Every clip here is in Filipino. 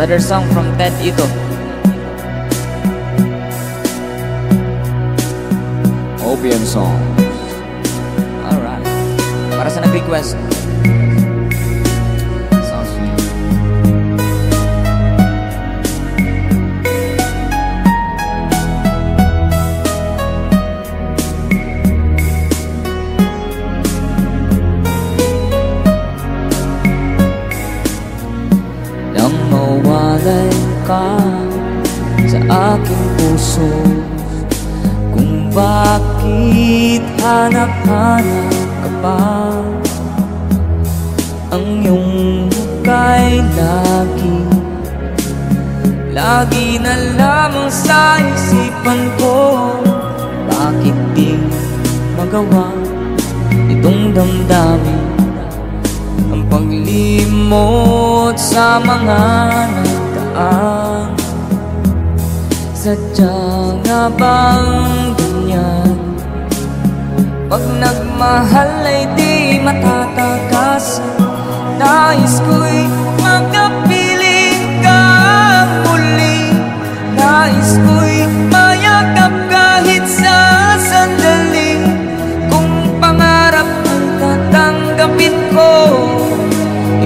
Another song from Ted Ito. Opium Songs. Alright. Para sa nag-request. Sounds sweet. Nang mawalay ka sa aking puso, kung bakit hanap-hanap ka pa, ang iyong muka'y lagi na lamang sa isipan ko. Bakit di magawa itong damdamin ang paglimot sa mga nagdaan? Sadya nga bang ganyan? Pag nagmahal ay di matatakasan. Nais ko'y makapiling ka muli. Nais ko'y mayakap kahit sa sandali. Kung pangarap ang tatanggapin ko,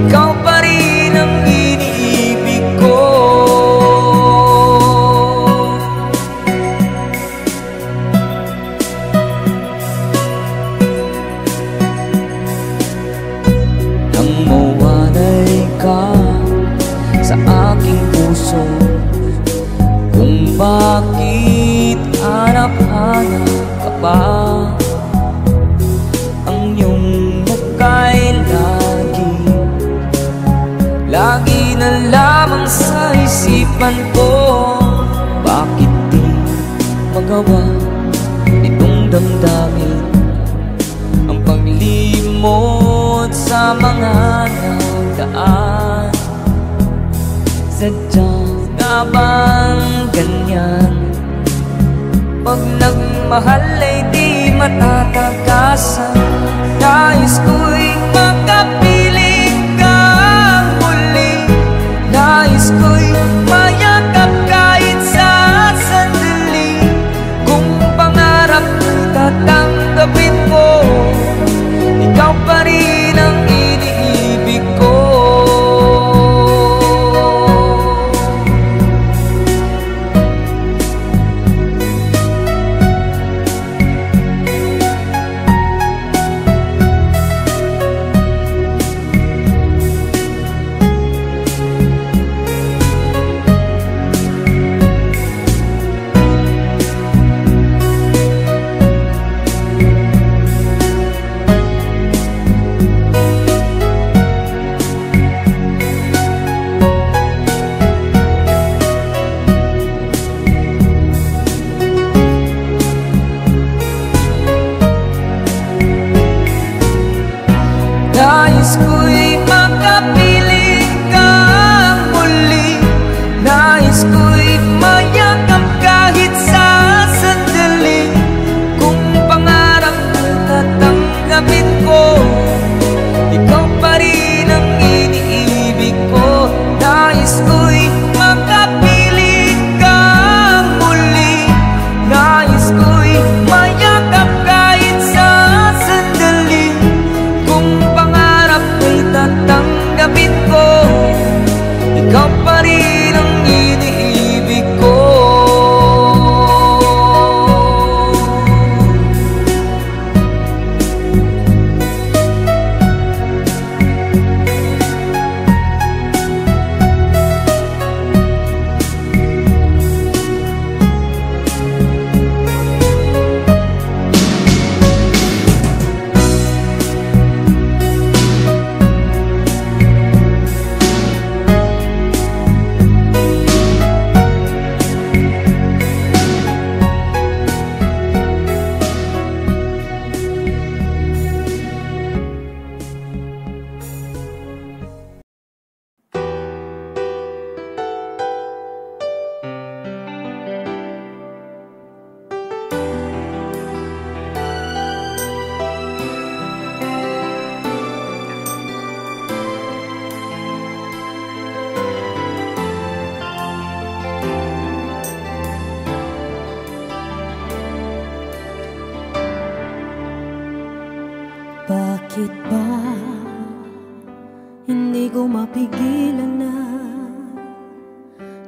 ikaw pa rin ang iniibig ko. Nang mawalay ka sa aking puso, kung bakit hanap-hanap ka pa, ang iyong muka'y lagi na lamang sa isipan ko. Bakit di magawa itong damdamin ang paglimot sa mga nagdaan? Sadya nga bang ganyan? Pag nagmahal ay di matatakasan. Nais ko'y makapiling ka muli. Nais ko'y mayakap kahit sa sandali. Kung pangarap ko'y tatanggapin ko, ikaw pa rin ang iniibig ko. Nais ko'y makapiling ka muli. Nais ko'y mayakap kahit sa sandali. Kung pangarap ko'y tatanggapin ko, ikaw pa rin ang iniibig ko. Nais ko'y makapiling ka muli. Nais ko'y mayakap kahit sa sandali. Kung pangarap ko'y ko mapigilan na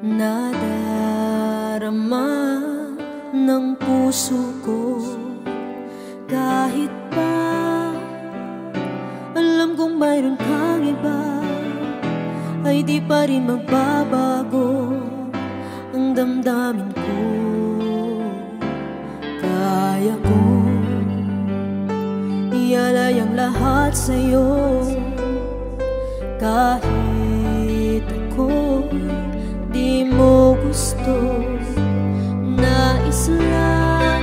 nadarama ng puso ko. Kahit pa alam kong mayroon kang iba, ay di pa rin magbabago ang damdamin ko. Kaya ko ialay ang lahat sa'yo, kahit ako'y di mo gusto. Nais lang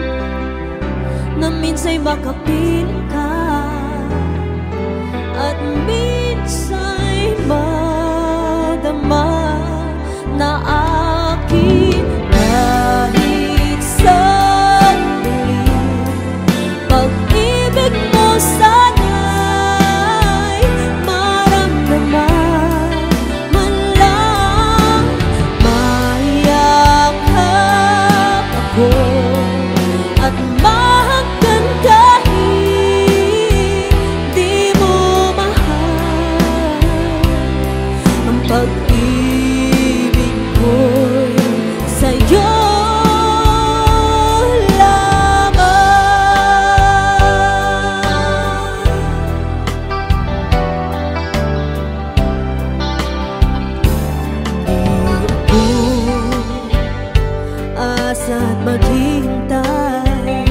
na minsa'y makapiling ka, at minsa'y madama na akin. Kahit sandali, pag-ibig mo sana'y maramdaman. Man lang mayakap ako at mahagkan kahit di mo mahal. Ang pag-ibig ko'y sa'yo at maghihintay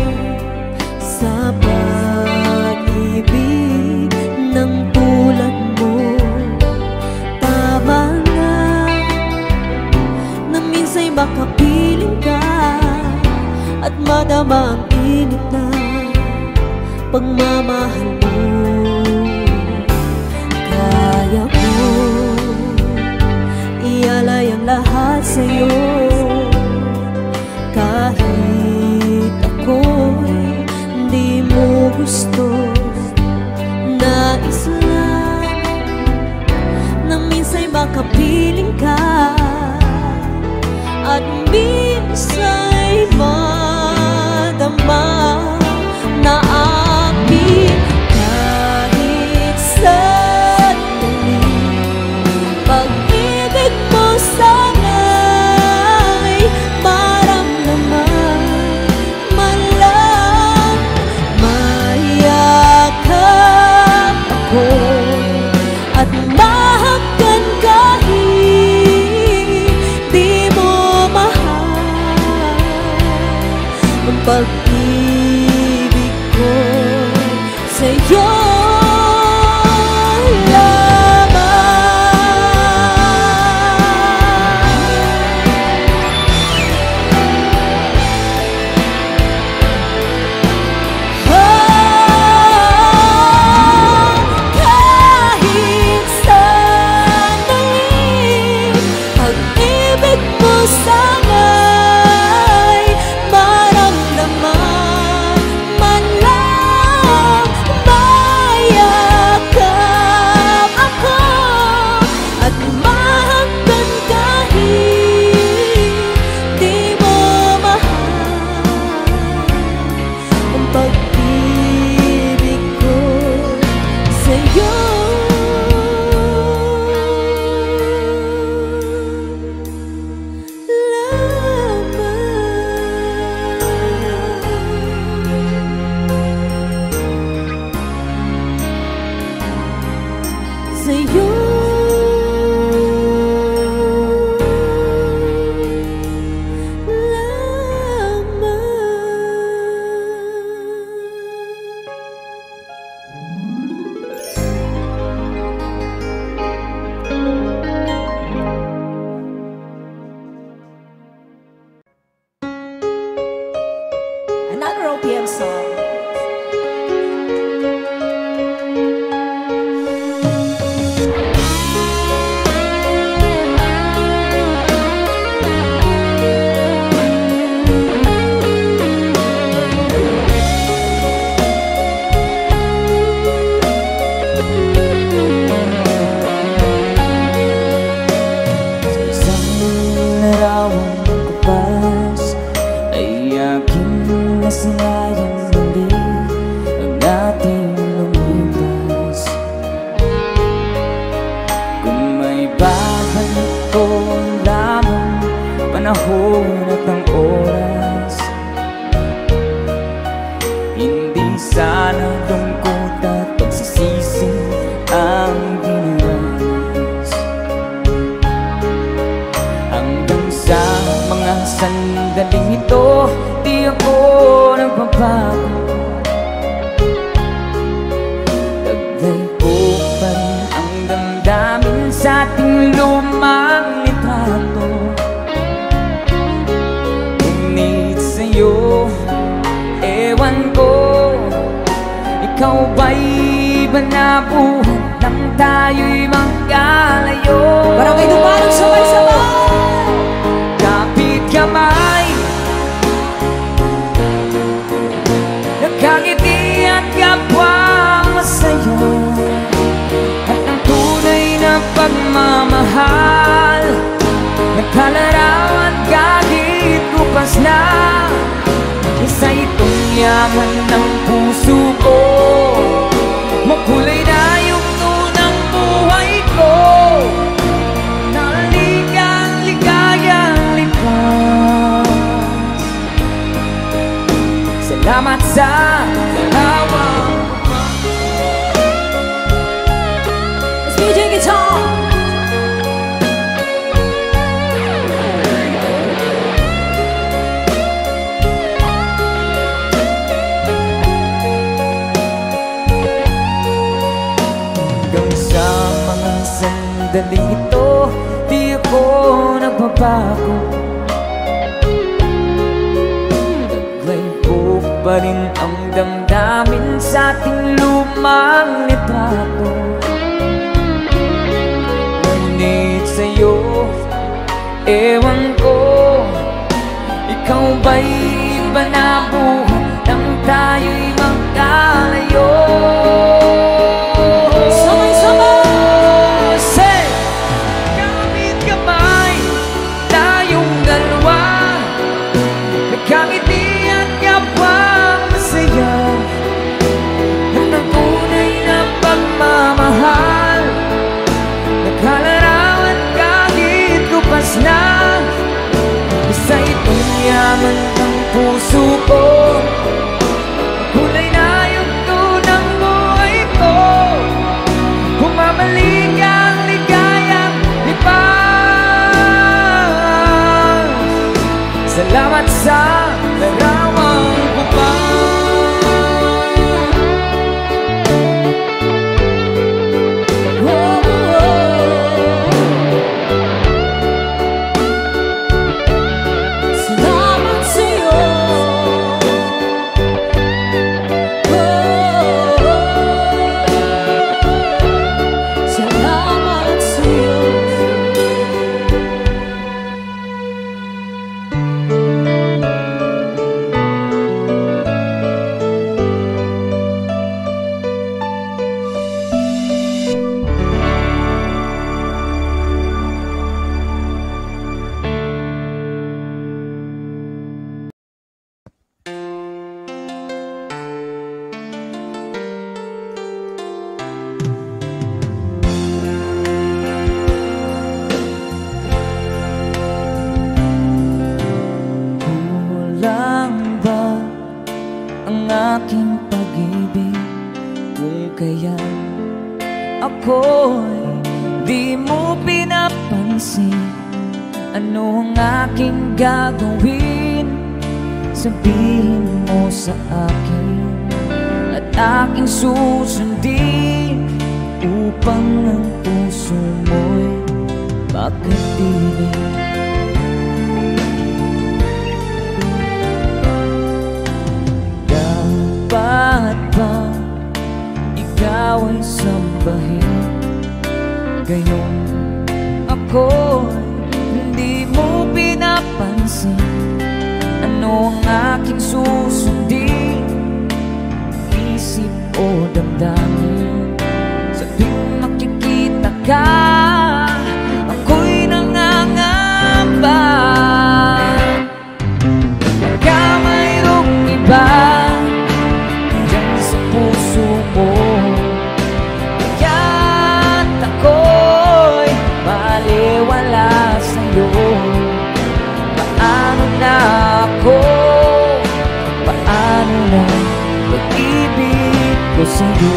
sa pag-ibig ng tulad mo. Tama na na minsa'y makapiling ka at madama ang init na pagmamahal mo. Kaya ko ialay ang lahat sa'yo, kahit ako'y di mo gusto. Nais lang na minsa'y makapiling ka at minsa'y madama na akin. Kahit sandali, pag-ibig mo sana'y maramdaman. Man lang mayakap ako at mahagkan kahit di mo mahal. Ang pag-ibig ko sa'yo sana'y maramdaman. Man lang mayakap ako at mahagkan kahit di mo mahal. Ang pag-ibig ko sa'yo sa'yo another OPM song. panahon at ang oras. Hindi sana lungkot at pagsisisi ang dinanas. Hanggang sa mga sandaling ito, di ako nagbabago. Taglay ko pa rin ang damdamin sa ating lumang litrato. Ngunit sa'yo, ewan ko, ikaw ba'y banabuhan nang tayo'y magkalayo? Barangay Dumarang sabay-sabay, kapit kamay, nakangiti at kapwa masaya. At ang tunay na pagmamahal, nagkalarawan kahit kupas na. Isa itong yaman ng puso ko, makulay na yung tunang buhay ko. Naligang ligayang lipas. Salamat sa dalawang let's DJ guitar. sandaling ito, di ako nagbabago. Taglay ko pa rin ang damdamin sa ating lumang litrato. Ngunit sa'yo, ewan ko, ikaw ba'y iba na buhay nang tayo'y magkalayo? Isa itong yaman ng puso ko, kulay na yung tunang buhay ko. Bumabalik ang ligayang lipas. Salamat sa larawang kupang. Aking pag-ibig, kung kaya ako'y di mo pinapansin. Ano ang aking gagawin? Sabihin mo sa akin at aking susundin, upang ang puso mo'y makatibig. Dapat ba ikaw ay sambahin? Gayon ako'y hindi mo pinapansin. Ano ang aking susundin? Isip o damdamin? Sa tuwing makikita ka, ako'y nangangamba. Baka mayroong iba kaya't ako'y baliwala sa'yo. sa'yo.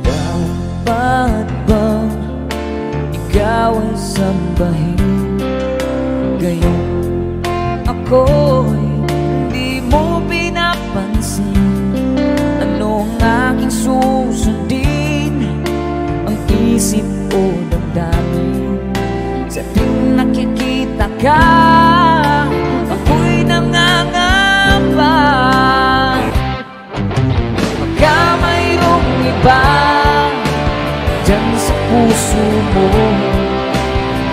Dapat bang ikaw ay sambahin, gayong ako'y di mo pinapansin? Anong aking susundin, ang isip o damdamin? Sa tuwing nakikita ka, ako'y nangangamba. Baka mayroong iba dyan sa puso mo,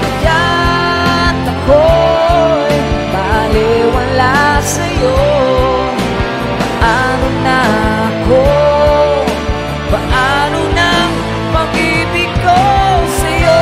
kaya't ako'y baliwala sa'yo. Paano na ako? Paano nang pag-ibig ko sa'yo?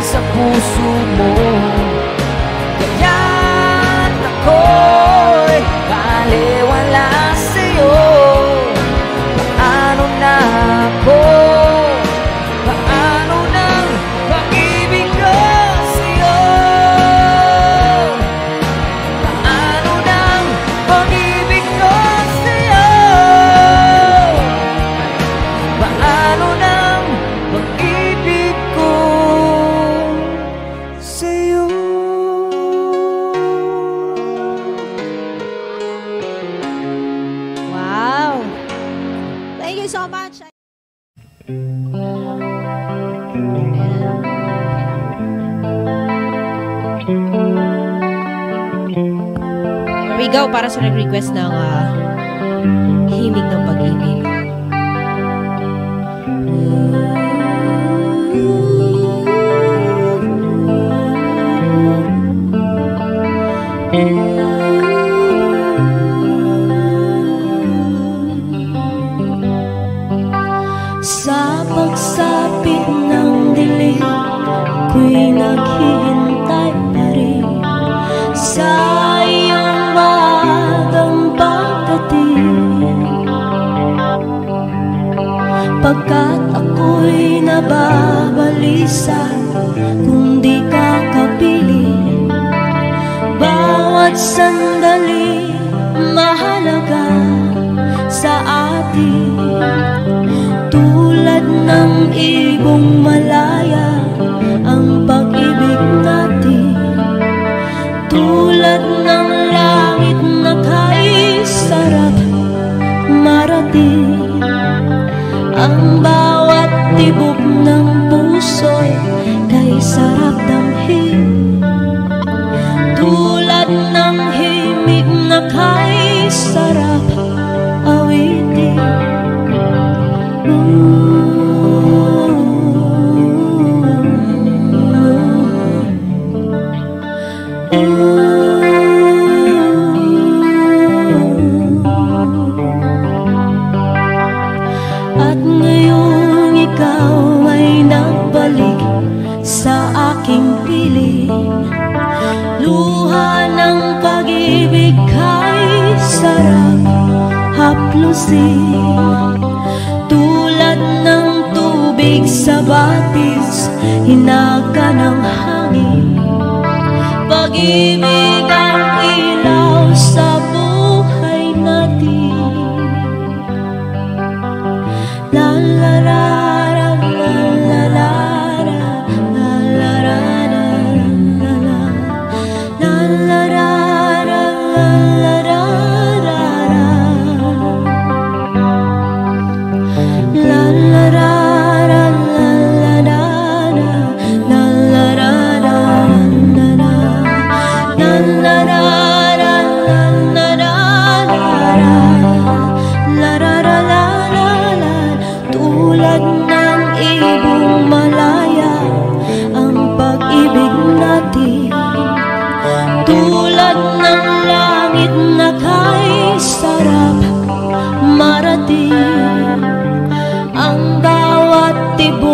Sa puso mo, kaya't ako'y baliwala sa'yo. Paano na ako? Paano nang pag-ibig ko sa'yo? Paano nang pag-ibig ko sa'yo? Paano nang pag-ibig ko sa'yo? Wow! Thank you so much. Here we go para sa nag-request ng himig ng pag-ibig. Sa pagsapit ng dilim, ako'y naghihintay pa rin sa iyong maagang pagdating. Pagkat ako'y nababalisa kung di ka kapiling. Bawat sandali mahalaga sa atin, tulad ng ibong malaya ang pag-ibig natin. Tulad ng langit na kay sarap marating, ang bawat tibok ng puso'y kay sarap damhin. Tulad ng himig na kay sarap awitin. At ngayong ikaw ay nagbalik sa aking piling, luha ng pag-ibig kay sarap haplusin. Tulad ng tubig sa batis, hinaga ng hangin, pag-ibig ang ilaw sa buhay natin. La la la la la la la la la la la la la. Tulad ng langit na kay sarap marating, ang bawat tibok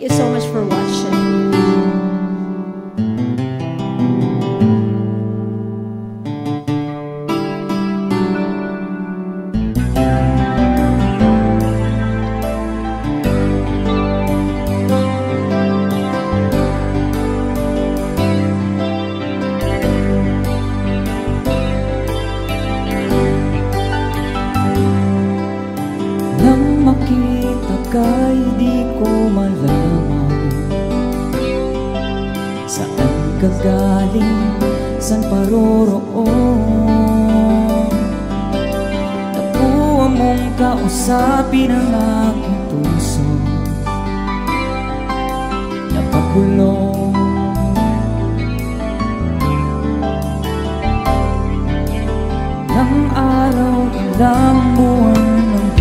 Thank you so much for watching. Nang makita ka'y di ko malaman saan ka galing, saan paroroon. Nakuha mong kausapin ang aking puso, napakulong. Nang araw, ilang buwan ng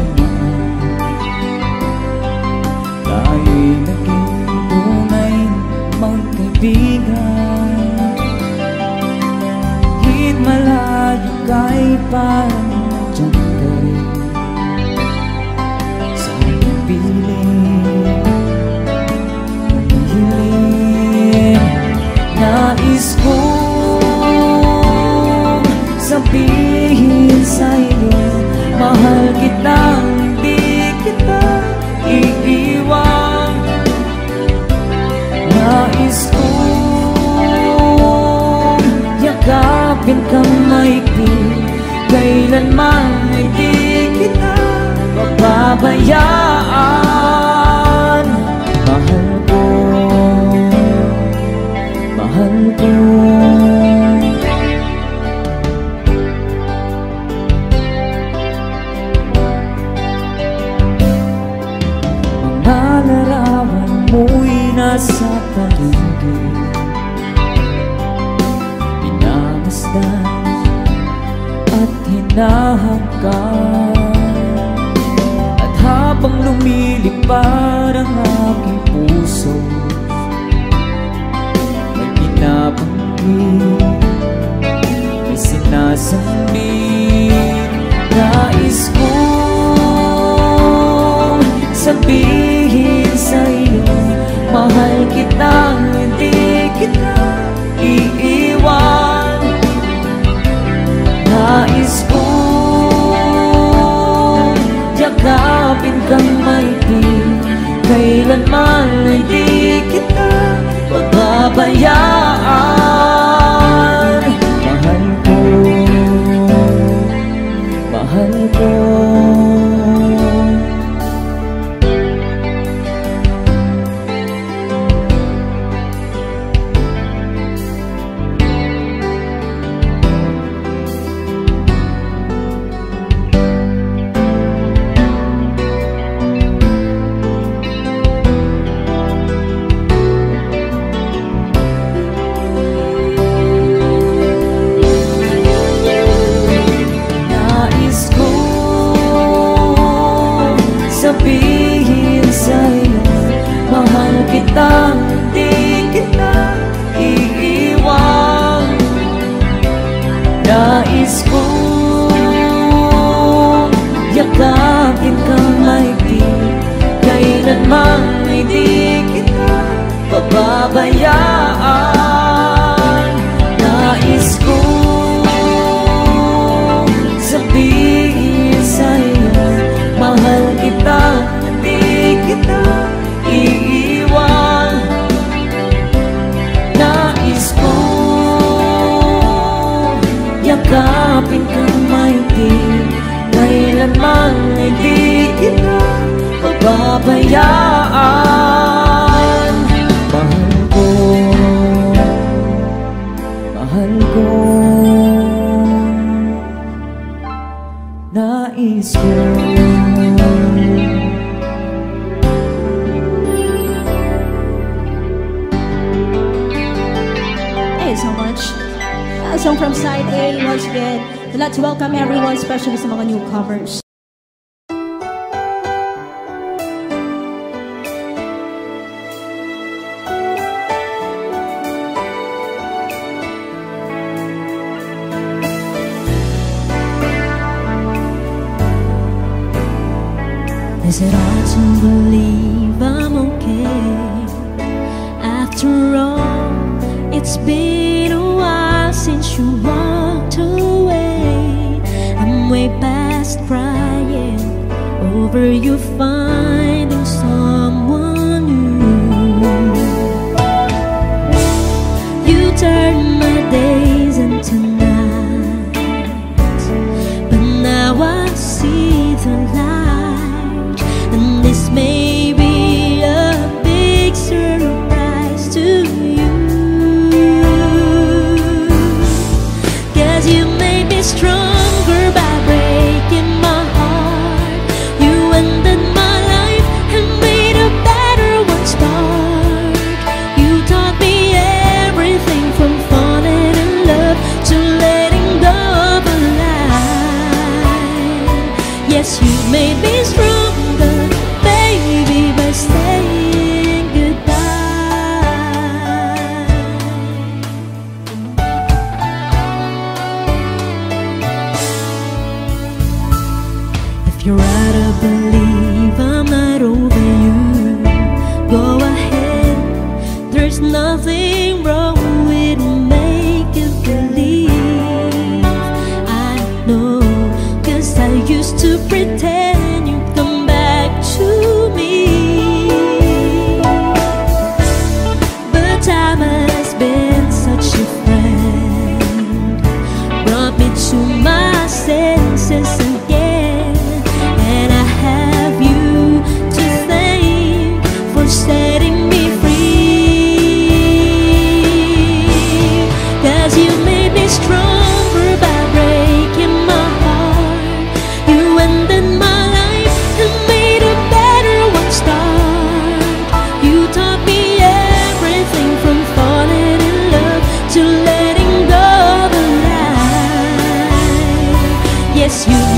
tayo'y naging tunay magkaibigan. Hit malayo kahit parang nandiyan ka rin sa aking piling. Hiling, nais kong sabihin sa'yo, mahal kitang hindi kita iiwan. Nais kong yakapin kang maigpit, kailanman ay di kita pababayaan. Mahal ko, mahal ko. Larawan mo'y nasa paligid, pinamasdan at hinahangkan. At habang lumilipad ang aking puso, may binabanggit, may sinasambit. Nais kong sabihin sa'yo, mahal kitang hindi kita iiwan. Nais kong yakapin kang maigpit, kailanman ay di kita pababayaan. Mahal ko, mahal ko. Sabihin sa'yo, mahal kitang di kita iiwan. Nais kong yakapin kang maigpit, kailanman ay di kita pababayaan. Nais kong sabihin sa'yo, mahal kita, hindi kita iiwan. Nais kong yakapin kang maigpit, kailanman hindi kita pababayaan. Mahal ko, mahal ko. Nais ko. So much. A song from side A once again. Let's welcome everyone, especially sa mga newcomers. Is it hard to believe I'm okay?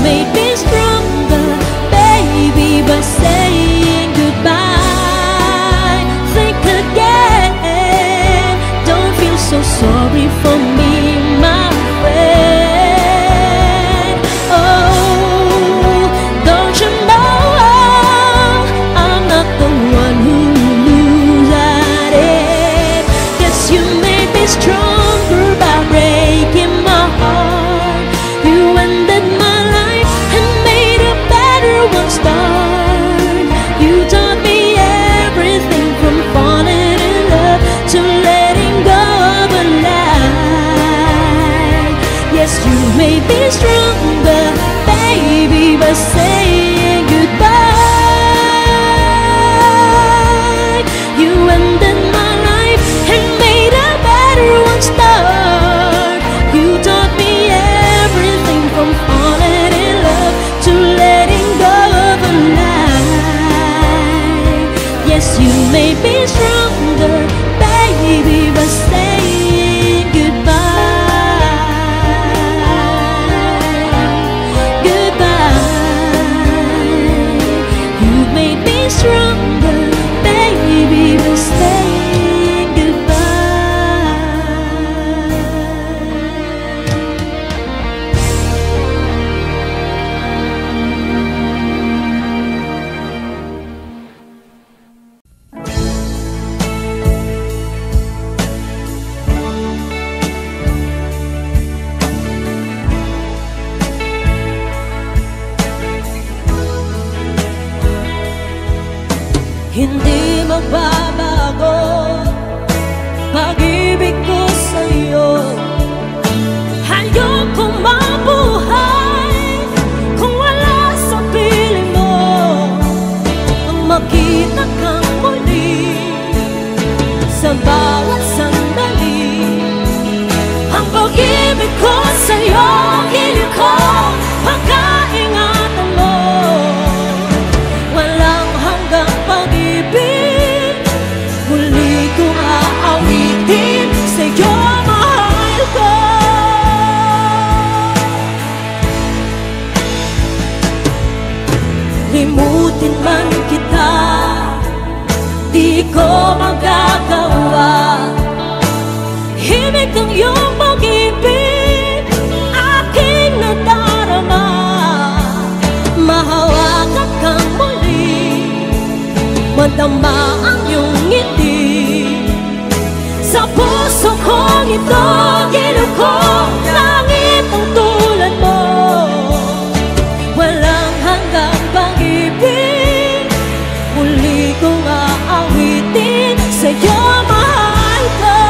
made me stronger, baby, by saying goodbye. Think again, don't feel so sorry for me, my friend. Oh, don't you know I'm not the one who lose at it. Guess you made me stronger by breaking my heart. You ended my life and made a better one start. You taught me everything from falling in love to letting go of a lie. Yes, you made me stronger, baby, by saying goodbye. You ended my life and made a better one start. You taught me everything from falling in love to letting go of a lie. Yes, you made me stronger, baby, by saying goodbye. Goodbye. You made me stronger, baby, by saying goodbye. Hindi magbabago pag-ibig ko sa'yo. Ayokong mabuhay kung wala sa piling mo. Ang makita kang muli sa bawat sandali. Ang pag-ibig ko sa'yo, hiling ko, pagkaingatan mo. Walang hanggang pag-ibig, muli kong aawitin sa'yo, mahal ko. Limutin man kita, di ko magagawa. Himig ng iyong pag-ibig, aking nadarama. Mahawakan kang muli, madama ang iyong ngiti. Sa puso kong ito, ginuko, langit ang tulad mo. Walang hanggang pag-ibig, muli kong aawitin sa'yo, mahal ko.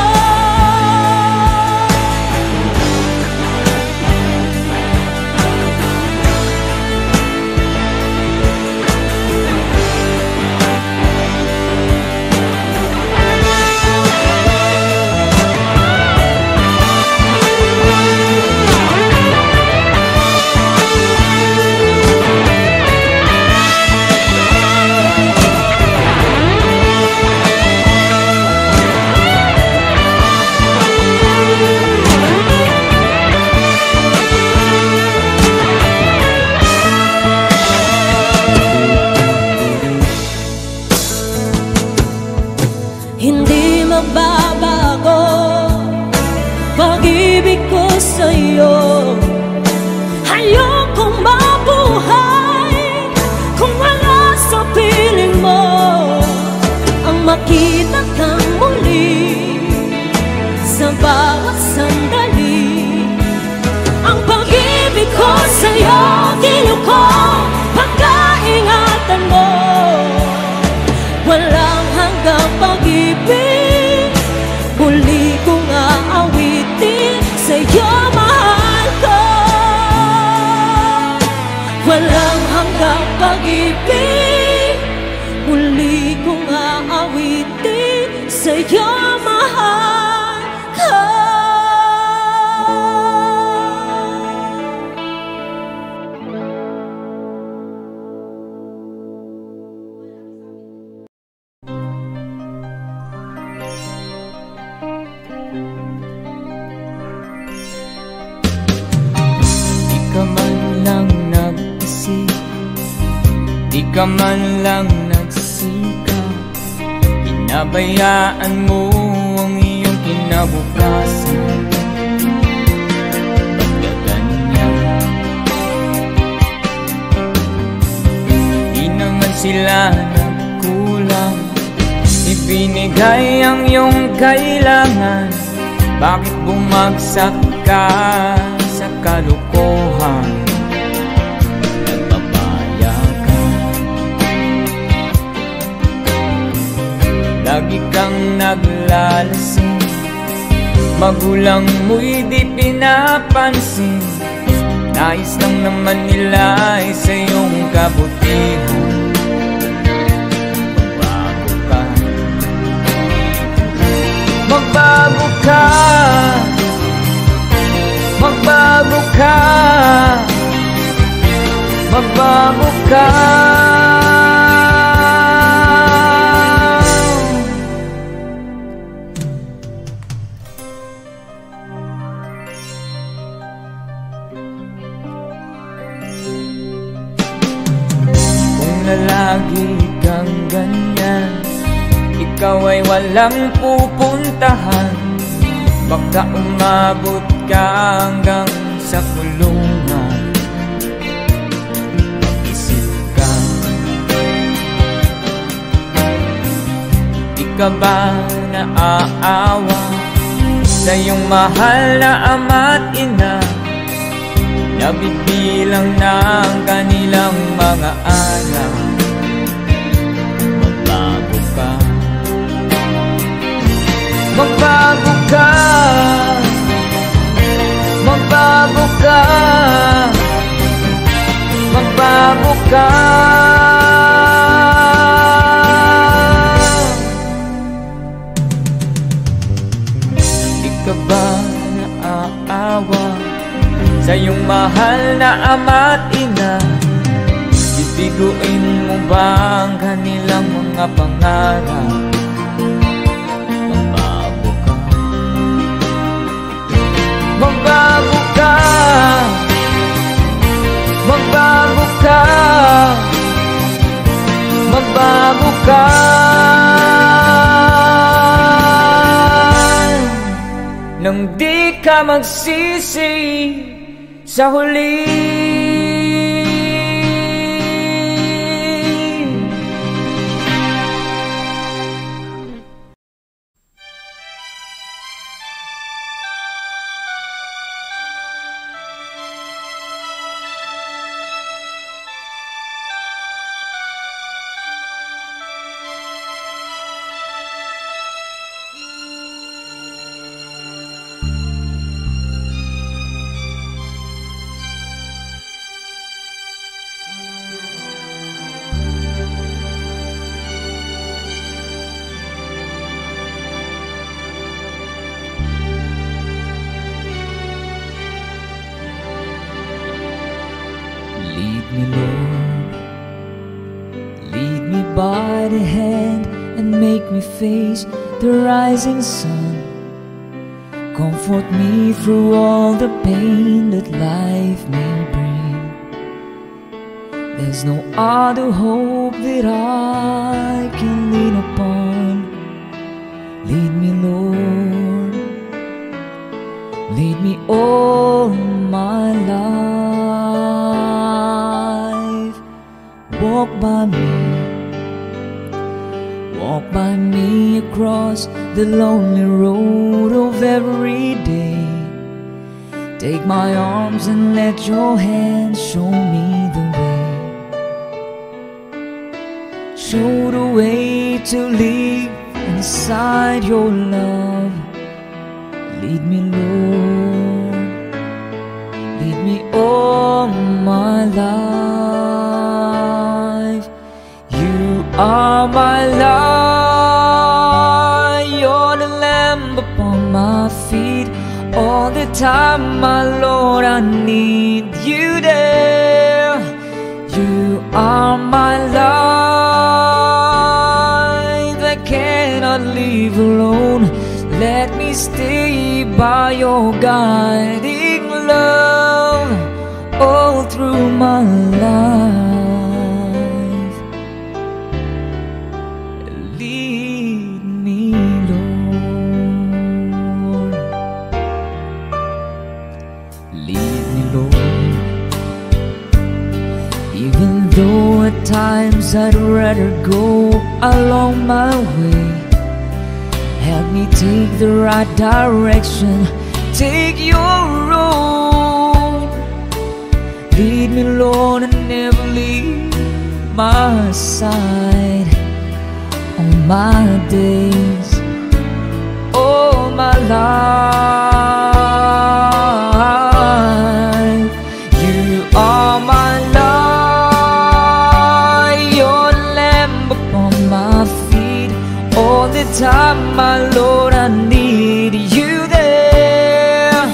Hindi magbabago pag-ibig ko sa'yo. Ayokong mabuhay kung wala sa piling mo. Ang makita kang muli sa bawat sandali. Ang pag-ibig ko sa'yo, ginuko ko, pagkaingatan mo. Walang hanggang pag-ibig, muli kong aawitin sa'yo, mahal ko. Walang hanggang pag-ibig, muli kong aawitin sa'yo, mahal ko. Di ka man lang ka man lang nagsikap, pinabayaan mo ang iyong kinabukasan. Bakit ganyan? Di naman sila nagkulang, ibinigay ang iyong kailangan. Bakit bumagsak ka sa kalokohan? Lagi kang naglalasing, magulang mo'y di pinapansin. Nais lang naman nila ay sa iyong kabutihan. Magbago ka, magbago ka, magbago ka. Lagi kang ganyan, ikaw ay walang pupuntahan. Baka umabot ka hanggang sa kulungan. Mag-isip ka, di ka ba naaawa sa iyong mahal na ama't ina? Nabibilang na ang kanilang mga araw. Magbago ka, magbago ka, magbago ka, magbago ka. Di ka ba naaawa sa iyong mahal na ama't ina? Bibiguin mo ba ang kanilang mga pangarap? Magbago ka, magbago ka, magbago ka, magbago ka. Nang di ka magsisi sa huli. Lead me, Lord, lead me by the hand and make me face the rising sun. Comfort me through all the pain that life may bring. There's no other hope that I can lean upon. Lead me, Lord, lead me all my life. Walk by me across the lonely road of every day. Take my arms and let your hands show me the way. Show the way to live inside your love. Lead me, Lord, lead me all my life. You are my life, you're the lamp upon my feet. All the time, my Lord, I need you there. You are my life, I cannot live alone. Let me stay by your guiding love all through my life. Sometimes I'd rather go along my way. Help me take the right direction, take your road. Lead me, Lord, and never leave my side. All my days, all my life, you are my light, your lamp upon my feet. All the time, my Lord, I need you there.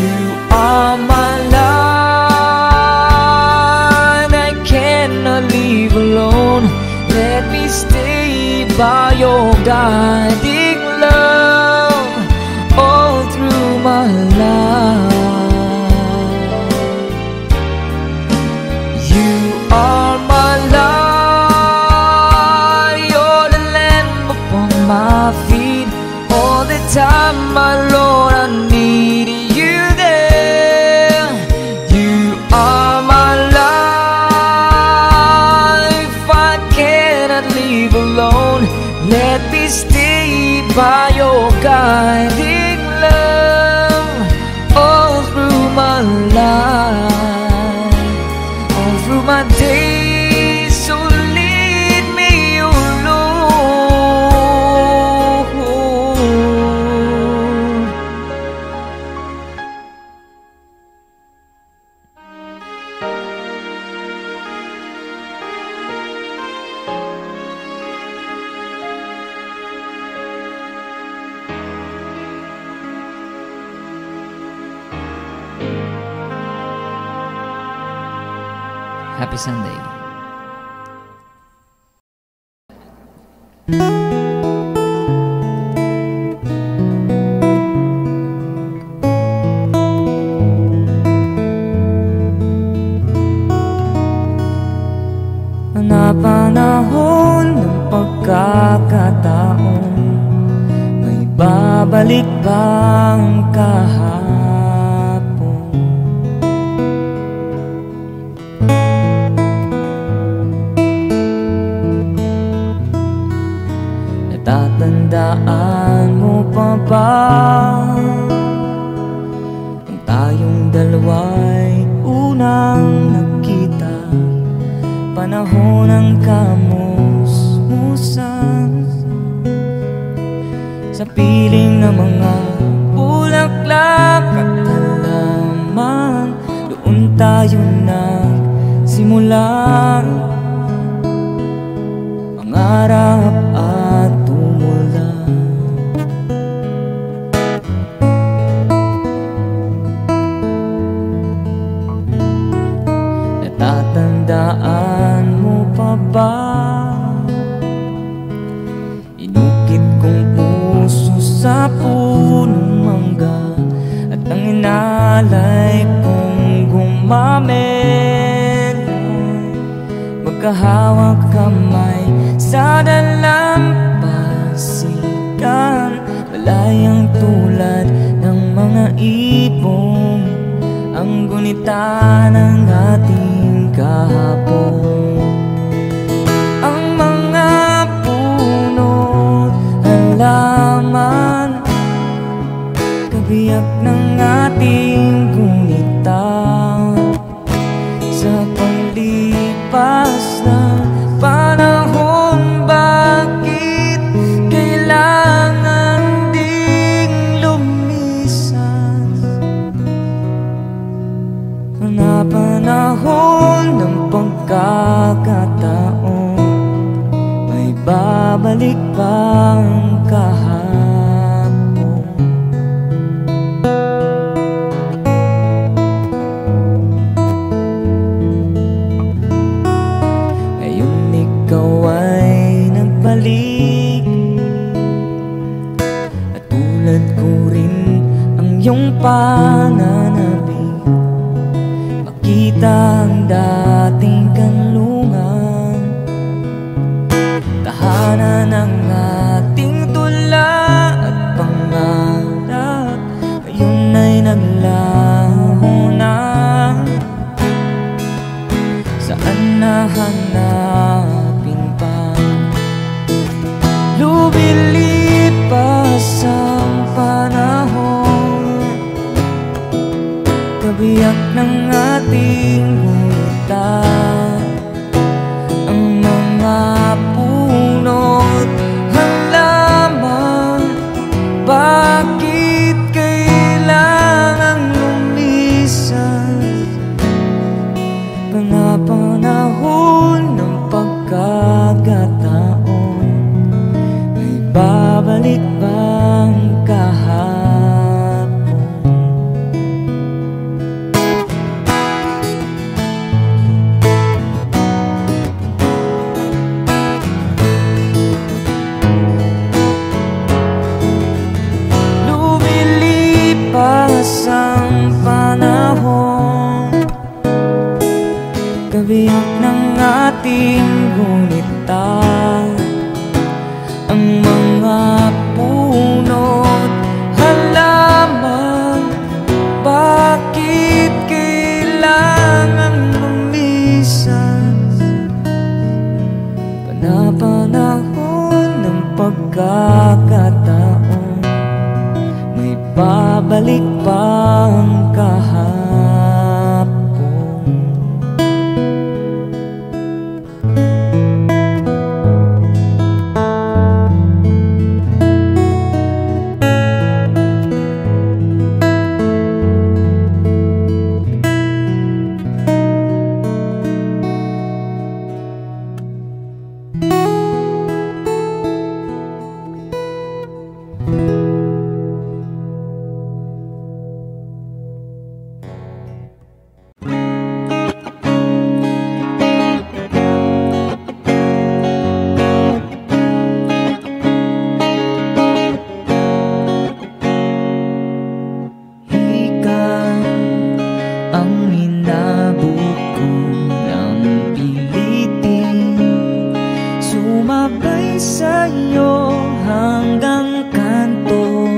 You are my light, I cannot leave alone. Let me stay by your guiding love all through my life. You are my light, you're the lamp upon my feet. All the time, my Lord, I need you there. You are my life, I cannot leave alone. Let me stay by your guiding love all through my life, all through my days. So lead me, oh Lord. Happy Sunday. Napanahon ng pagkakataon, may babalik bang kahapon? Natatandaan mo pa ba nung tayong dalawa'y unang nagkita? Panahon ng kamusmusan, sa piling ng mga bulaklak at halaman, doon tayo nagsimula, mangarap at tumula. Natatandaan mo pa ba? Inukit kong puso sa punong mangga, at ang inalay kong gumamela, magkahawak kamay sa dalampasigan. Malayang tulad ng mga ibong, ang gunita ng ating kahapon. Ang mga puno't halaman, kabiyak ng ating gunita. Sa paglipas na panahon, bakit kailangan ding lumisan? Napanahon ng pagkakataon, may babalik bang kahapon? Ngayon ikaw ay nagbalik, at tulad ko rin ang iyong pananabik. Makita ang dating kanlungan, tahanan ng ating tula at pangarap, ngayon ay naglaho na. Saan nahanap babalik bang kahapon? Lumilipas ang panahon, kabiyak ng ating gunita, ang mga puno't halaman. Bakit kailangan lumisan? Panapanahon ng pagkakataon, may babalik pang kahapon. Sa'yo hanggang kanto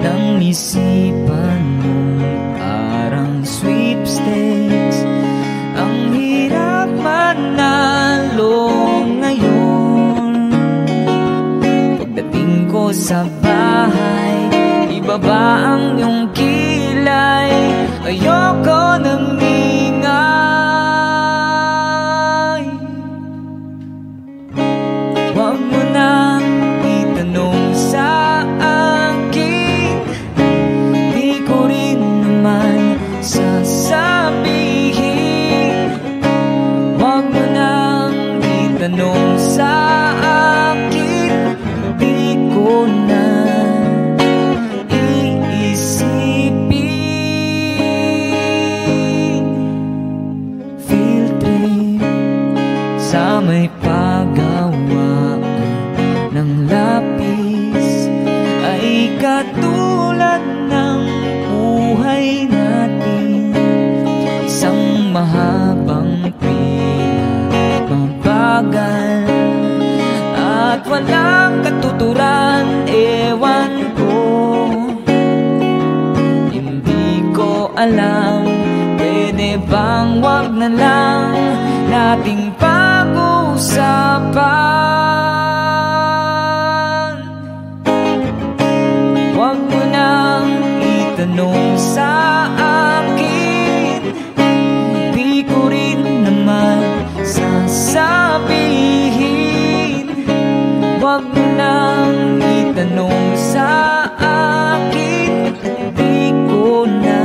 ng isipan mo, parang sweepstakes. Ang hirap manalo ngayon. Pagdating ko sa bahay, ibaba ang iyong kilay. Ayoko nang ingay. Huwag mo nang itanong sa akin, di ko rin naman sasabihin. Huwag mo nang itanong sa akin, di ko na iisipin. Field trip sa may paggawa ng lapis ay katulad ng buhay natin, isang mahabang pinagbabagal at walang katuturan. Ewan ko, hindi ko alam, pwede bang wag na lang nating pag-usapan? Huwag mo nang itanong sa akin, di ko rin naman sasabihin. Huwag mo nang itanong sa akin, di ko na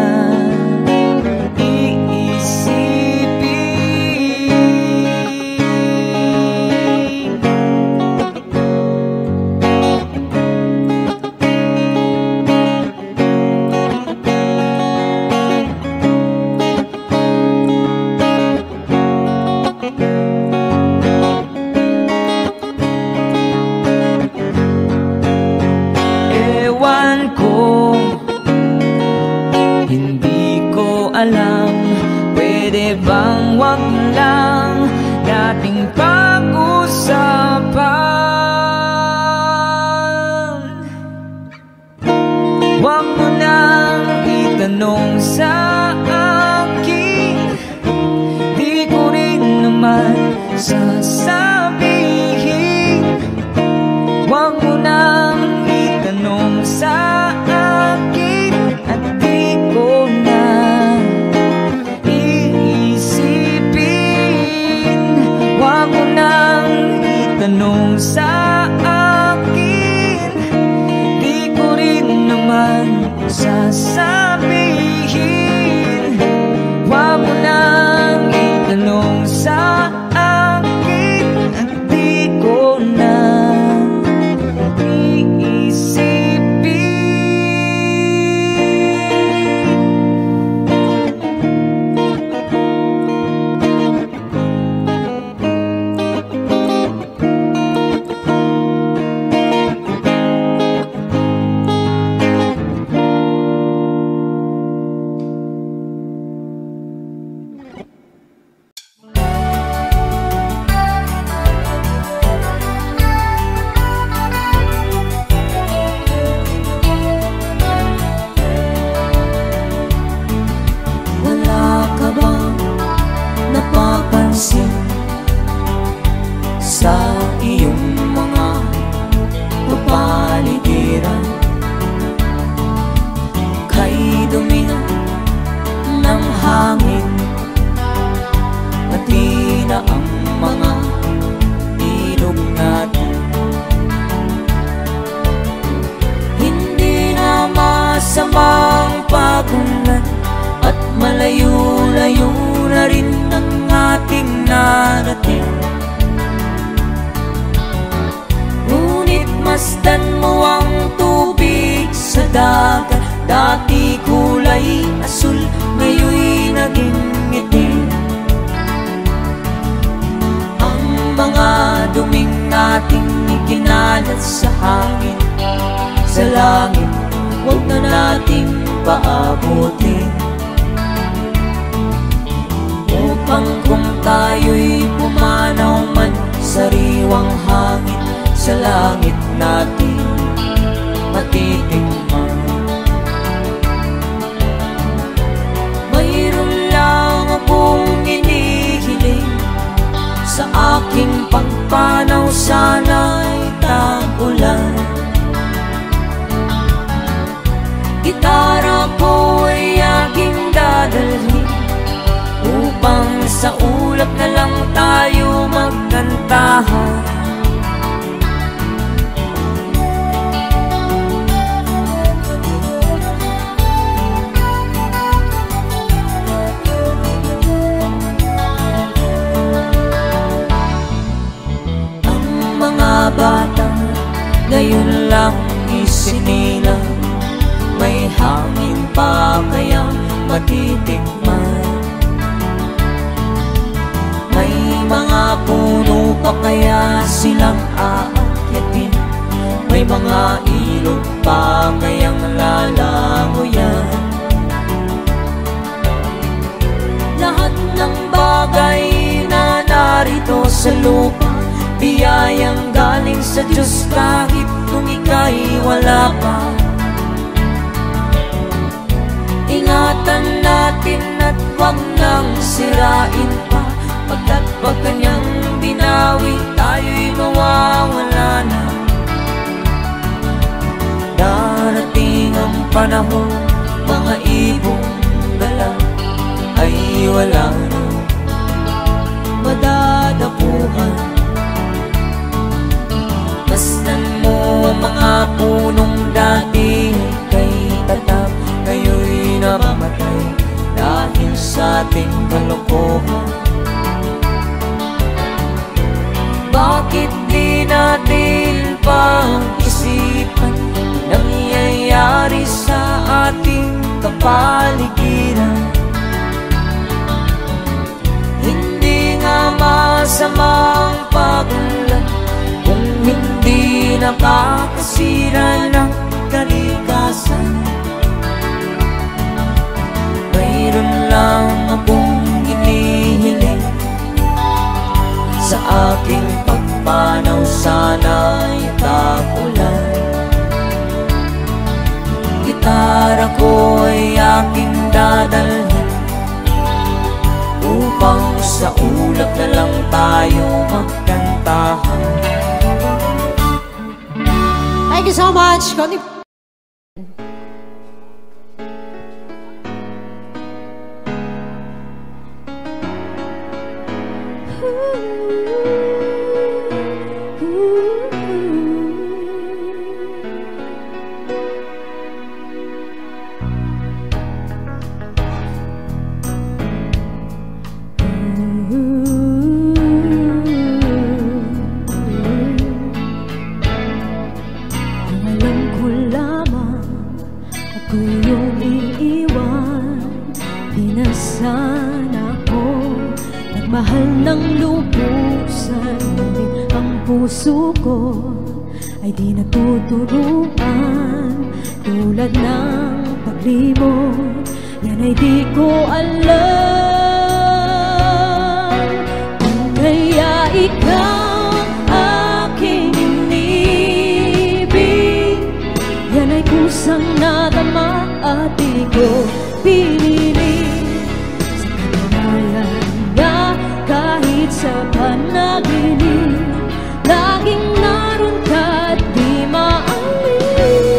alam, pwede bang wag lang nating pag-usapan? Wag mo nang itanong sa akin, di ko rin naman sasabihin. Wag mo nang itanong sa akin, at di ko na Huwag mo nang itanong sa akin, di ko rin naman sasabihin. Huwag mo nang itanong sa akin, at di ko na Layo-layo na rin ang ating narating, ngunit masdan mo ang tubig sa dagat. Dati kulay asul, ngayon'y naging itim. Ang mga duming nating ikinalat sa hangin, sa langit huwag na nating paabutin, upang kung tayo'y pumanaw man sariwang hangin, sa langit natin matitikman. Mayroon lang akong inihiling, sa aking pagpanaw sana'y tag-ulan. Gitara ko ay aking dadalhin, upang sa ulap na lang tayo magkantahan. Bata, ngayon lang isinilang, may hangin pa kaya matitikman. May mga puno pa kaya silang aakyatin, may mga ilog pa kayang lalangoyan. Lahat ng bagay na narito sa lupa, biyayang galing sa Diyos kahit kung ika'y wala pa. Ingatan natin at huwag nang sirain pa, pagkat pag kanyang binawi tayo'y mawawala na. Darating ang panahon, mga ibong dala ay wala na madadapuhan. Masdan mo ang mga punong dati kay tatap, ngayon'y namamatay dahil sa ating kalokohan. Bakit di natin pang isipan nangyayari sa ating kapaligiran? Hindi nga masamang pag-ulan kung hindi nakakasira ng kalikasan. Mayroon lang akong inihiling, sa aking pagpanaw sana'y tag-ulan. Gitara ko ay aking dadalhin, upang sa ulap na lang tayo magkantahan. Thank you so much. Mahal ng lubusan, ngunit ang puso ko ay di natuturuan. Tulad ng paglimot, yan ay di ko alam. Kung kaya ikaw aking inibig, yan ay kusang nadama at di ko pinili. Kahit sa panaginip, laging naroon ka at di maalis.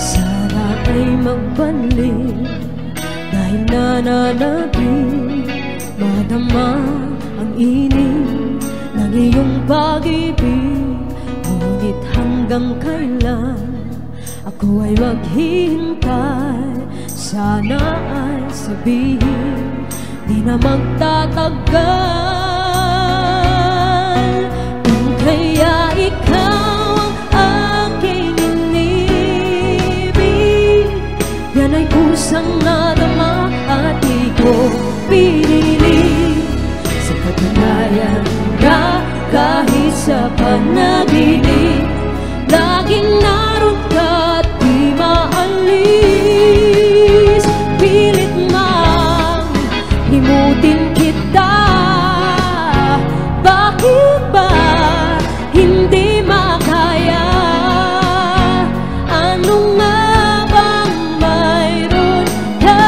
Sana ay magbanlim, dahil nananabik, madama ang init ng iyong pag-ibig. Ngunit hanggang kailan ko ay maghihintay. Sana ay sabihin, di na magtatagal. Kung kaya ikaw ang aking inibig, yan ay kusang nadama at di ko pinili. Sa katunayan na kahit sa panaginip, laging naroon ka at di maalis. Pilit mang limutin kita, bakit ba hindi makaya? Ano nga bang mayroon ka?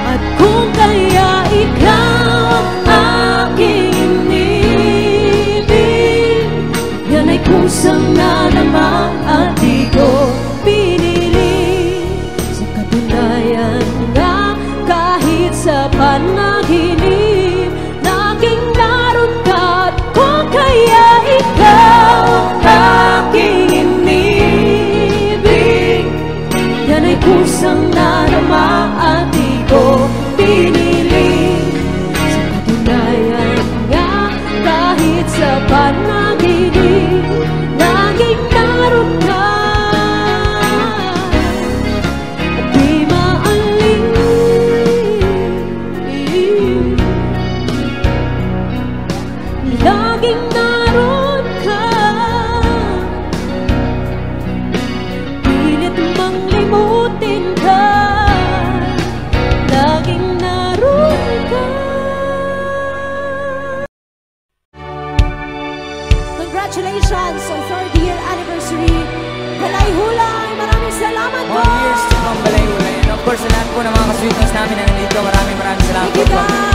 At kung kaya ikaw ang aking inibig, yan ay kusang nadama at di ko pinili. Sa katunayan nga kahit sa panaginip, laging naroon ka. At kung kaya ikaw ang aking inibig, yan ay kusang nadama at di ko pinili. Sa katunayan nga kahit sa panaginip, laging naroon ka at di maalis. Laging naroon ka, pilit mang limutin ka, laging naroon ka. Congratulations on 3rd year anniversary, Balay Hulay! Maraming salamat po! 1 years to come, Balay Hulay. And of course, sa lahat po ng mga ka-sweetness namin na nandito, maraming salamat Thank you, po. guys!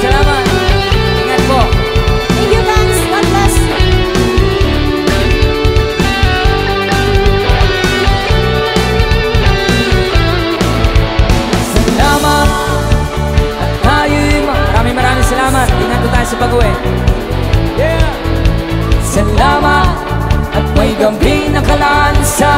Salamat. Ingat po. Thank you, guys! God bless! Salamat at tayo'y maraming salamat. Ingat po tayo sa pag-uwi. Yeah! Salamat at may gabi nakalaan sa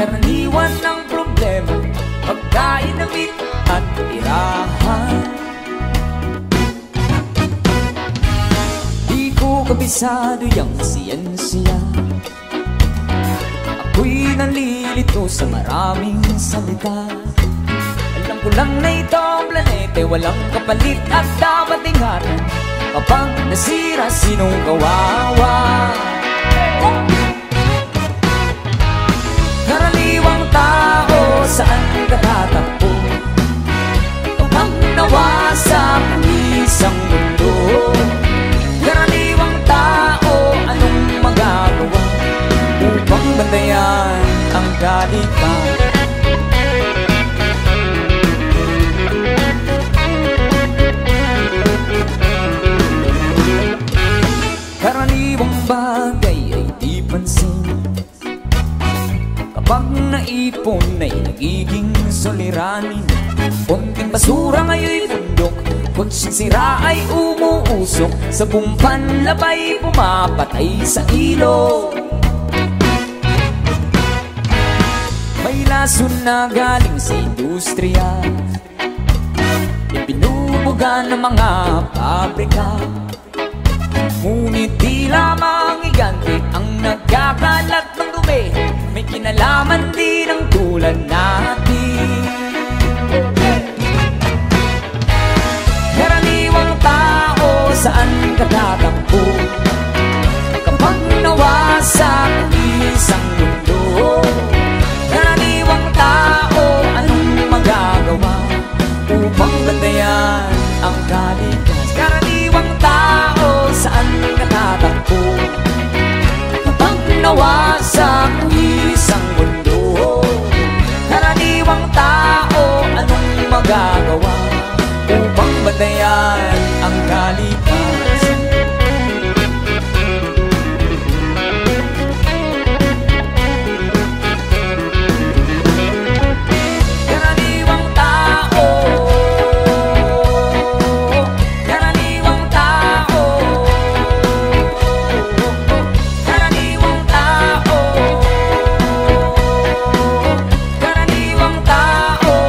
Karaniwan ng problema, pagkain, damit at tirahan. Di ko kabisado yung siyensiya, ako'y nalilito sa maraming salita. Alam ko lang na itong planete walang kapalit at dapat ingatan. Kapag nasira, sinong kawawa? Karaniwang tao, saan ka tatakbo? Kapag nawasak ang isang mundo, karaniwang tao, anong magagawa upang bantayan ang kalikasan? Karaniwang bagay ay di pansin, kapag naipon ay nagiging soliranin. Konting basura ngayon'y bundok, kutsing sira ay umuusok, sa bumpan labay pumapatay sa ilog. May lason na galing sa industriya, ipinubuga ng mga pabrika. Ngunit di lamang higante ang nagkakalat ng dumi, may kinalaman din ang tulad natin. Karaniwang tao, saan ka tatakbo? Kapag nawasak ang isang mundo, karaniwang tao, anong magagawa upang bantayan ang kalikasan? Karaniwang tao, saan ka tatakbo? Kapag nawasak ang isang mundo, karaniwang tao, anong magagawa upang bantayan ang kalikasan? Karaniwang tao, karaniwang tao, karaniwang tao, karaniwang tao.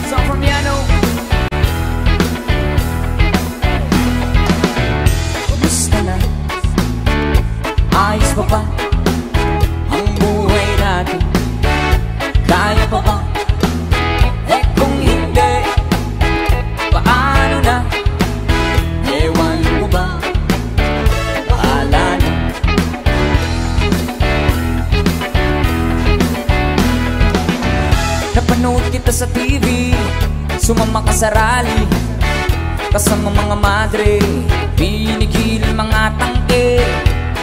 So from Yano, kumusta na? Ayos pa ba ang buhay natin? Kaya pa ba? Eh kung hindi, paano na? Ewan mo ba? Bahala na. Napanood kita sa TV, sumama ka sa rally, kasama mga madre, pinigil mga tangke.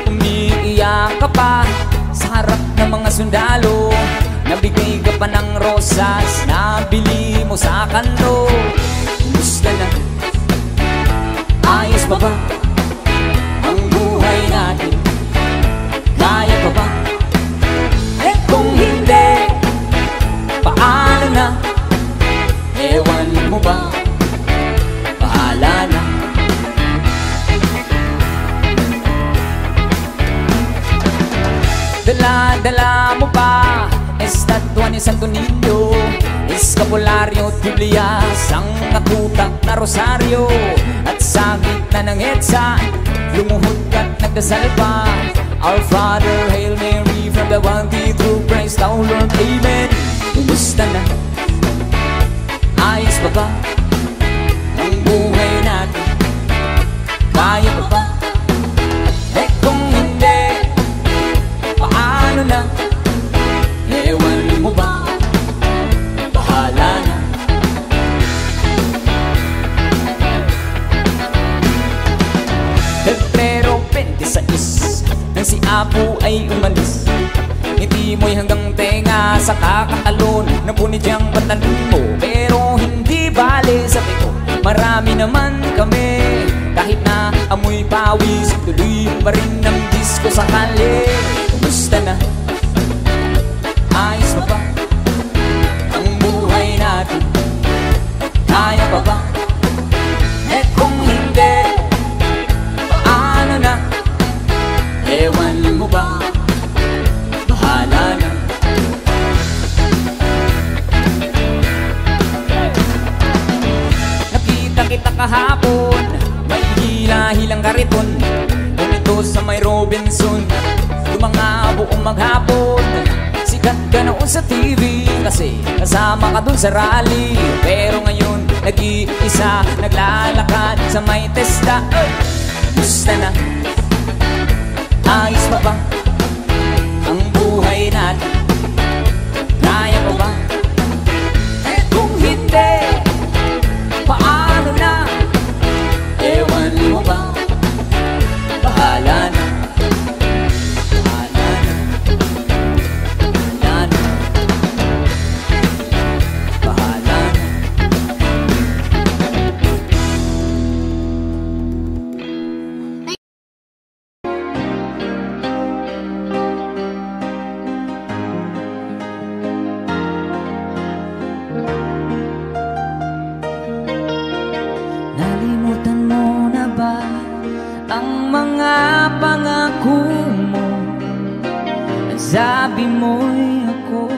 Umiiyak ka pa sa harap ng mga sundalo, nabigay ka pa ng rosas, nabili mo sa kanto. Kumusta na? Ayos pa ba ang buhay natin? Kaya pa ba? Eh kung hindi, paano na? Ewan mo ba? Bahala na. Dala-dala mo pa estatwa ni Santo Niño, eskapularyo, Biblia, sang natutak na rosaryo, at sa gitna ng EDSA, lumuhod ka't nagdasal pa. Our Father, Hail Mary, from the bounty through Christ our Lord, Amen. Kumusta na? Ayos pa ba ang buhay natin? Kaya pa ba? Eh kung hindi, paano na? Ewan mo ba? Bahala na. Pebrero 26, nang si Apo ay umalis, ngiti mo'y hanggang tenga sa kakatalon, nabunid yung pantalon mo. Pero hindi bale, sabi ko, marami naman kami. Kahit na amoy pawis, tuloy pa rin ang disco sa kali. Kumusta na? Ayos kariton. Dito sa may Robinson, yung mga buong maghapon. Sikat ka noon sa TV kasi kasama ka dun sa rally. Pero ngayon, nag-iisa, naglalakad sa may testa. Gusto na, ayos pa ba ang buhay natin? Kaya pa ba? Kung hindi, paano na? Ewan mo ba? Bahala na. Bahala na. Bahala na. Bahala na. Nalimutan mo na ba ang mga pangako mo? Nagsabi mo'y ako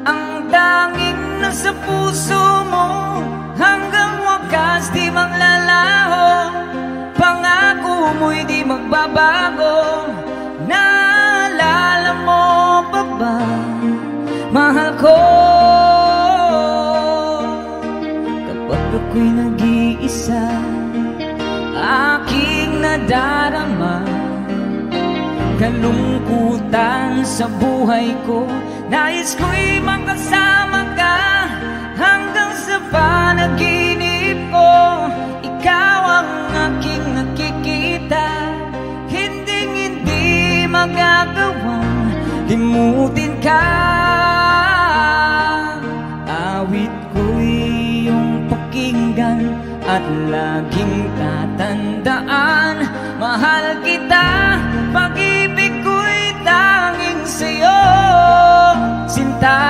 ang tanging nasa puso mo. Hanggang wakas di maglalaho, pangako mo'y di magbabago. Naalala mo pa ba, mahal ko? Kapag ako'y nag-iisa, aking nadarama kalungkutan sa buhay ko. Nais ko'y makasama ka hanggang sa panaginip ko. Ikaw ang aking nakikita, hindi magagawang limutin ka. Awit ko'y iyong pakinggan at laging tatandaan. Mahal kita, pag-ibig ko'y tanging sa'yo. Sinta,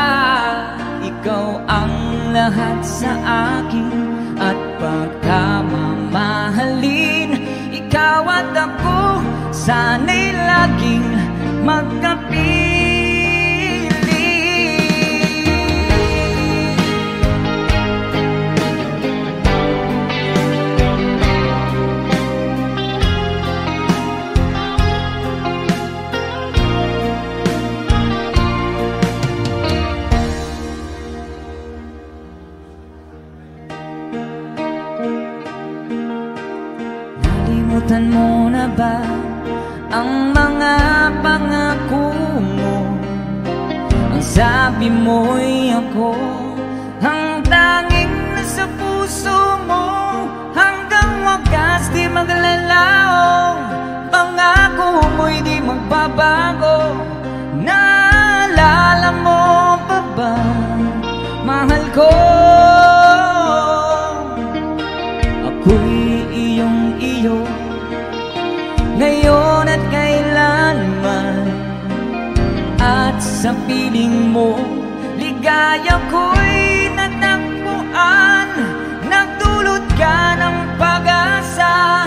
ikaw ang lahat sa akin at pagkamamahalin. Ikaw at ako, sana'y laging magkapiling. Nalimutan mo na ba ang mga pangako mo? Ang sabi mo'y ako ang tanging nasa puso mo. Hanggang wakas di maglalaho, pangako mo'y di magbabago. Naalala mo pa ba, mahal ko? Ako'y iyong-iyo ngayon at kailanman, at sa piling mo ligaya ko'y natagpuan. Nagdulot ka ng pag-asa,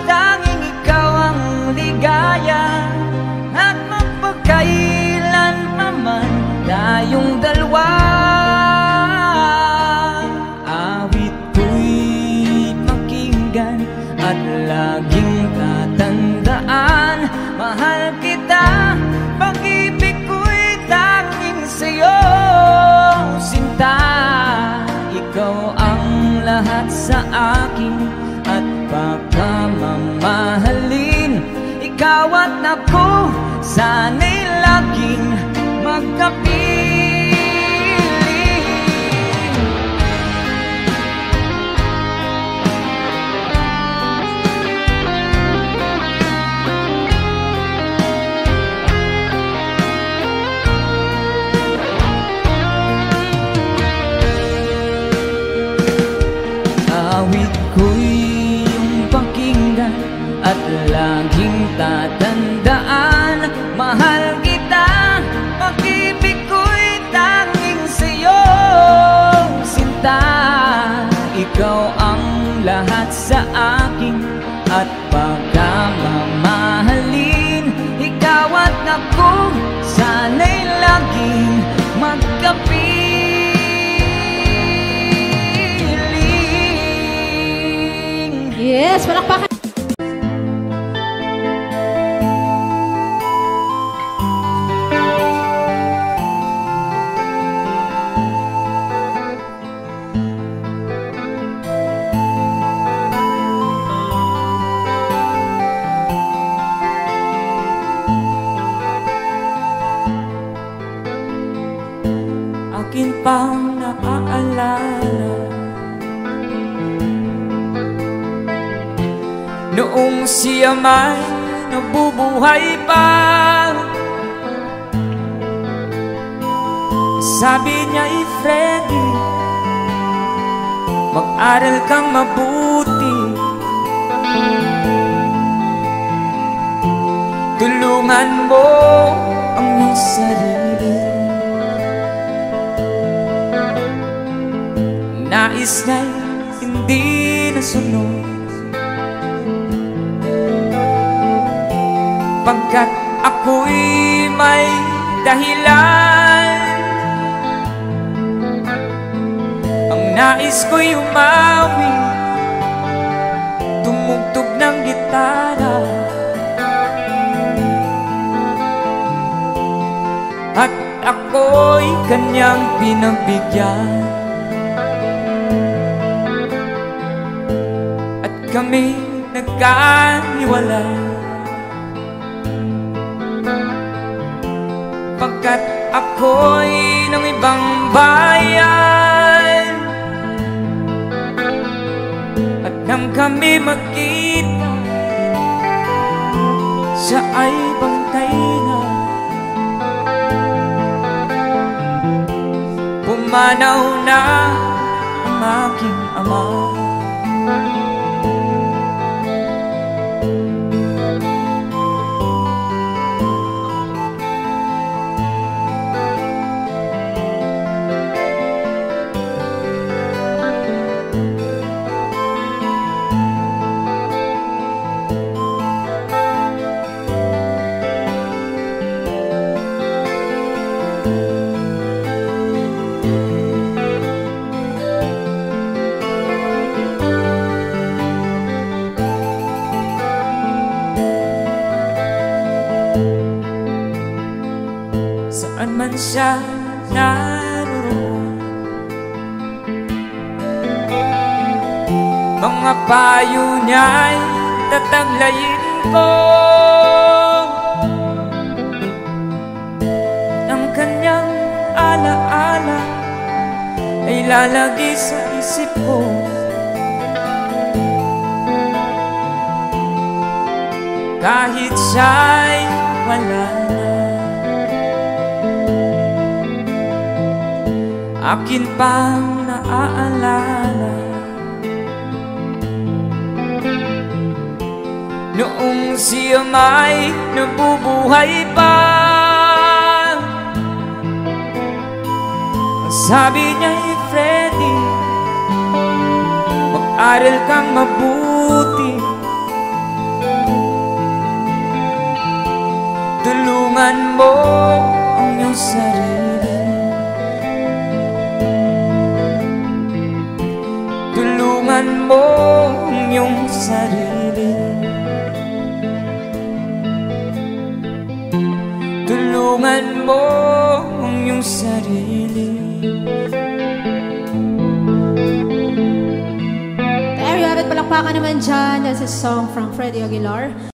tanging ikaw ang ligaya. At mapagkailan pa man tayong dalawa, awit ko'y pakinggan at laging tatandaan. Mahal kita, pag-ibig ko'y tanging sa'yo. Sinta, ikaw ang lahat sa akin at pagkamamahalin. Ikaw at ako, sana'y laging magkapiling. Awit ko'y iyong pakinggan at laging tatandaan. Mahal kita, pag-ibig ko'y tanging sa'yo. Sinta, ikaw ang lahat sa akin at pagkamamahalin. Ikaw at ako, sana'y laging magkapiling. Yes, palakpakan. akin pang naaalala noong siya may nabubuhay pa. Sabi niya, Freddy, mag-aral kang mabuti, tulungan mo ang iyong sarili. Nais niya'y hindi nasunod, pagkat ako'y may dahilan. Ang nais ko'y umawi, tumugtog ng gitara, at ako'y kanyang pinagbigyan. At kami nagkahiwalay, pagkat ako'y ng ibang bayan. At nang kami magkita, siya ay bangkay na. Pumanaw na ang aking ama. Saan man siya naroon, mga payo niya'y tataglayin ko. Ang kanyang alaala ay lalagi sa isip ko. Kahit siya'y wala na, akin pang naaalala noong siya may nabubuhay pa. Sabi niya, Freddy, mag-aral kang mabuti, tulungan mo ang iyong sarili, tulungan mo ang iyong sarili, tulungan mo ang iyong sarili. There you have it, palakpakan naman dyan. That's a song from Freddy Aguilar.